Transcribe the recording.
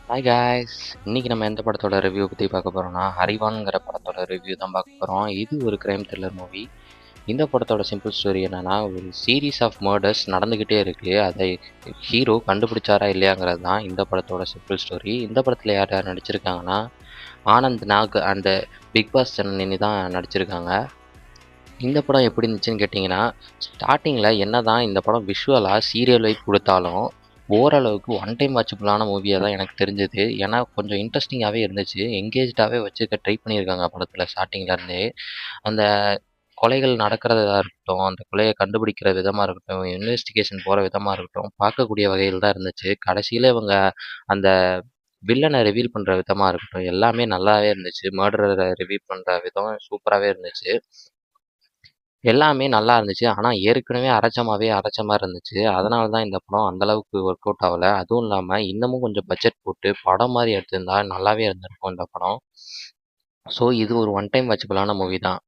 Hi guys. இன்னைக்கு நம்ம எந்த படத்தோட ரிவ்யூ பற்றி பார்க்க போகிறோம்னா ஹரிவான்ங்கிற படத்தோட ரிவ்யூ தான் பார்க்க போகிறோம். இது ஒரு கிரைம் த்ரில்லர் மூவி. இந்த படத்தோட சிம்பிள் ஸ்டோரி என்னன்னா, ஒரு சீரீஸ் ஆஃப் மர்டர்ஸ் நடந்துக்கிட்டே இருக்குது. அதை ஹீரோ கண்டுபிடிச்சாரா இல்லையாங்கிறது தான் இந்த படத்தோட சிம்பிள் ஸ்டோரி. இந்த படத்தில் யார் யார் நடிச்சிருக்காங்கன்னா, Anand Nag and Bigg Boss Janani தான் நடிச்சிருக்காங்க. இந்த படம் எப்படி இருந்துச்சுன்னு கேட்டிங்கன்னா, ஸ்டார்ட்டிங்கில் என்ன தான் இந்த படம் விஷுவலாக சீரியல் வைப் கொடுத்தாலும் ஓரளவுக்கு ஒன் டைம் வாட்சபிளான மூவியாக தான் எனக்கு தெரிஞ்சது. ஏன்னா கொஞ்சம் இன்ட்ரெஸ்டிங்காகவே இருந்துச்சு. எங்கேஜ்டாகவே வச்சுக்க ட்ரை பண்ணியிருக்காங்க படத்தில் ஸ்டார்டிங்லேருந்தே. அந்த கொலைகள் நடக்கிறதா இருக்கட்டும், அந்த கொலையை கண்டுபிடிக்கிற விதமாக இருக்கட்டும், இன்வெஸ்டிகேஷன் போகிற விதமாக இருக்கட்டும், பார்க்கக்கூடிய வகையில் தான் இருந்துச்சு. கடைசியில் இவங்க அந்த வில்லனை ரிவீல் பண்ணுற விதமாக இருக்கட்டும், எல்லாமே நல்லாவே இருந்துச்சு. மர்டரை ரிவீல் பண்ணுற விதம் சூப்பராகவே இருந்துச்சு. எல்லாமே நல்லா இருந்துச்சு. ஆனா, ஏற்கனவே அரைச்ச மாரி இருந்துச்சு. அதனால தான் இந்த படம் அந்த அளவுக்கு ஒர்க் அவுட் ஆவல. அதுவும் இல்லாம இன்னமும் கொஞ்சம் பட்ஜெட் போட்டு படம் மாரி எடுத்திருந்தா நல்லாவே இருந்திருக்கும் இந்த படம். ஸோ இது ஒரு ஒன் டைம் வாட்சபிளான மூவி தான்.